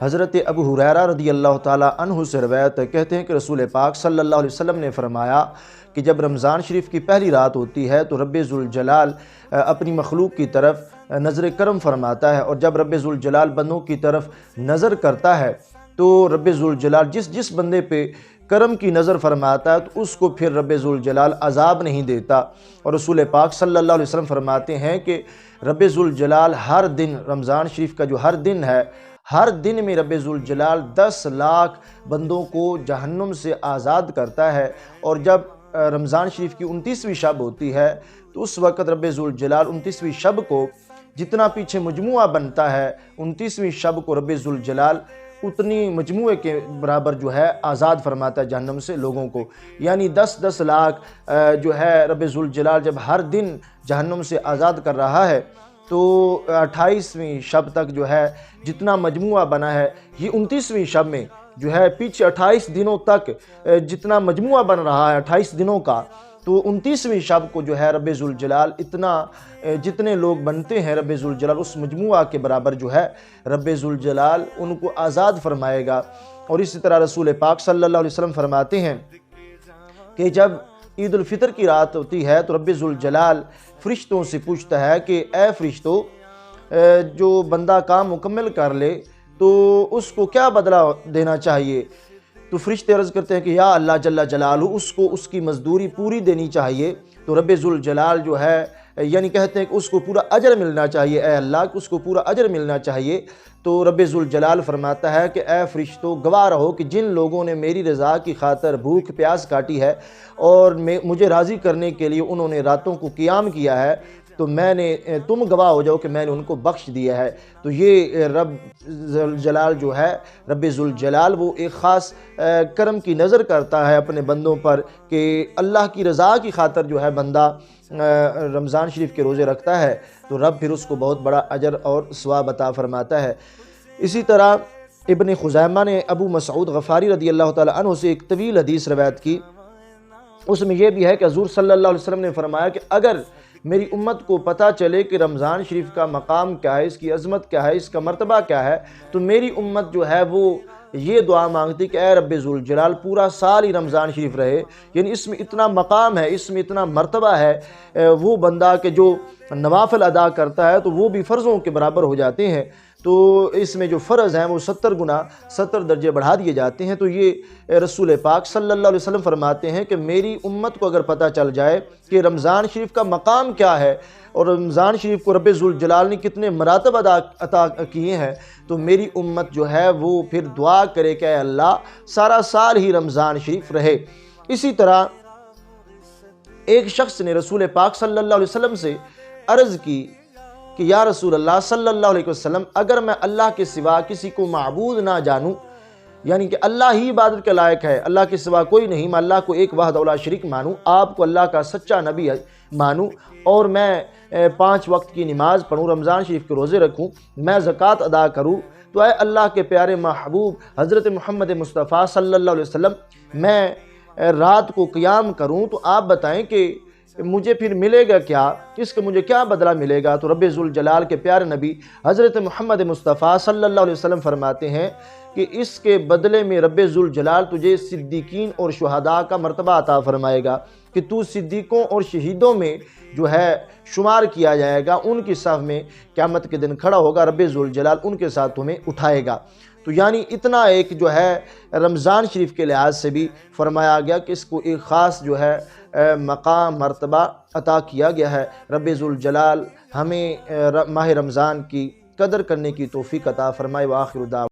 حضرت ابو ہریرہ رضی اللہ تعالیٰ عنہ سے روایت ہے، کہتے ہیں کہ رسول پاک صلی اللہ علیہ وسلم نے فرمایا کہ جب رمضان شریف کی پہلی رات ہوتی ہے تو رب ذوالجلال اپنی مخلوق کی طرف نظر کرم فرماتا ہے، اور جب رب ذوالجلال بندوں کی طرف نظر کرتا ہے تو رب ذوالجلال جس بندے پہ کرم کی نظر فرماتا ہے تو اس کو پھر رب ذوالجلال عذاب نہیں دیتا۔ اور رسول پاک صلی اللہ علیہ وسلم فرماتے ہیں کہ رب ذوالجلال ہر دن، رمضان شریف کا جو ہر دن ہے، ہر دن میں رب ذوالجلال 10 لاکھ بندوں کو جہنم سے آزاد کرتا ہے، اور جب رمضان شریف کی 29ویں شب ہوتی ہے تو اس وقت رب ذوالجلال 29ویں شب کو جتنا پیچھے مجموعہ بنتا ہے، 29ویں شب کو رب ذوالجلال اتنی مجموعے کے برابر جو ہے آزاد فرماتا ہے جہنم سے لوگوں کو، یعنی 10 لاکھ جو ہے رب ذوالجلال جب ہر دن جہنم سے آزاد کر رہا ہے تو 28ویں شب تک جو ہے جتنا مجموعہ بنا ہے، یہ 29ویں شب میں جو ہے پیچھے 28 دنوں تک جتنا مجموعہ بن رہا ہے 28 دنوں کا، تو 29ویں شب کو جو ہے رب ذوالجلال اتنا جتنے لوگ بنتے ہیں رب ذوالجلال اس مجموعہ کے برابر جو ہے رب ذوالجلال ان کو آزاد فرمائے گا۔ اور اسی طرح رسول پاک صلی اللہ علیہ وسلم فرماتے ہیں کہ جب عید الفطر کی رات ہوتی ہے تو رب ذوالجلال فرشتوں سے پوچھتا ہے کہ اے فرشتوں، جو بندہ کام مکمل کر لے تو اس کو کیا بدلہ دینا چاہیے؟ تو فرشتے عرض کرتے ہیں کہ یا اللہ جل جلالہ، اس کو اس کی مزدوری پوری دینی چاہیے۔ تو رب ذوالجلال جو ہے یعنی کہتے ہیں کہ اس کو پورا اجر ملنا چاہیے، اے اللہ کہ اس کو پورا اجر ملنا چاہیے۔ تو رب ذوالجلال فرماتا ہے کہ اے فرشتوں، گواہ رہو کہ جن لوگوں نے میری رضا کی خاطر بھوک پیاس کاٹی ہے اور مجھے راضی کرنے کے لیے انہوں نے راتوں کو قیام کیا ہے، تو تم گواہ ہو جاؤ کہ میں نے ان کو بخش دیا ہے۔ تو یہ رب ذوالجلال جو ہے، رب ذوالجلال وہ ایک خاص کرم کی نظر کرتا ہے اپنے بندوں پر کہ اللہ کی رضا کی خاطر جو ہے بندہ رمضان شریف کے روزے رکھتا ہے تو رب پھر اس کو بہت بڑا اجر اور ثواب عطا فرماتا ہے۔ اسی طرح ابن خزیمہ نے ابو مسعود غفاری رضی اللہ تعالی عنہ سے ایک طویل حدیث روایت کی، اس میں یہ بھی ہے کہ حضور صلی اللہ علیہ وسلم نے فرمایا کہ اگر میری امت کو پتہ چلے کہ رمضان شریف کا مقام کیا ہے، اس کی عظمت کیا ہے، اس کا مرتبہ کیا ہے، تو میری امت جو ہے وہ یہ دعا مانگتی کہ اے رب ذوالجلال پورا سال ہی رمضان شریف رہے، یعنی اس میں اتنا مقام ہے، اس میں اتنا مرتبہ ہے، وہ بندہ کہ جو نوافل ادا کرتا ہے تو وہ بھی فرضوں کے برابر ہو جاتے ہیں، تو اس میں جو فرض ہیں وہ 70 گنا 70 درجے بڑھا دیے جاتے ہیں۔ تو یہ رسول پاک صلی اللہ علیہ وسلم فرماتے ہیں کہ میری امت کو اگر پتہ چل جائے کہ رمضان شریف کا مقام کیا ہے اور رمضان شریف کو رب ذوالجلال نے کتنے مراتب عطا کیے ہیں، تو میری امت جو ہے وہ پھر دعا کرے کہ اے اللہ سارا سال ہی رمضان شریف رہے۔ اسی طرح ایک شخص نے رسول پاک صلی اللہ علیہ وسلم سے عرض کی کہ یا رسول اللہ صلی اللہ علیہ وسلم، اگر میں اللہ کے سوا کسی کو معبود نہ جانوں، یعنی کہ اللہ ہی عبادت کے لائق ہے، اللہ کے سوا کوئی نہیں، میں اللہ کو ایک وحدہ لا شریک مانوں، آپ کو اللہ کا سچا نبی مانوں، اور میں 5 وقت کی نماز پڑھوں، رمضان شریف کے روزے رکھوں، میں زکوٰۃ ادا کروں، تو اے اللہ کے پیارے محبوب حضرت محمد مصطفیٰ صلی اللہ علیہ وسلم، میں رات کو قیام کروں، تو آپ بتائیں کہ مجھے پھر ملے گا کیا، اس کا مجھے کیا بدلہ ملے گا؟ تو رب ذوالجلال کے پیارے نبی حضرت محمد مصطفیٰ صلی اللہ علیہ وسلم فرماتے ہیں کہ اس کے بدلے میں رب ذوالجلال تجھے صدیقین اور شہداء کا مرتبہ عطا فرمائے گا، کہ تو صدیقوں اور شہیدوں میں جو ہے شمار کیا جائے گا، ان کی صف میں قیامت کے دن کھڑا ہوگا، رب ذوالجلال ان کے ساتھ تمہیں اٹھائے گا۔ تو یعنی اتنا ایک جو ہے رمضان شریف کے لحاظ سے بھی فرمایا گیا کہ اس کو ایک خاص جو ہے مقام مرتبہ عطا کیا گیا ہے۔ رب ذوالجلال ہمیں ماہ رمضان کی قدر کرنے کی توفیق عطا فرمائے۔ وآخر دعوانا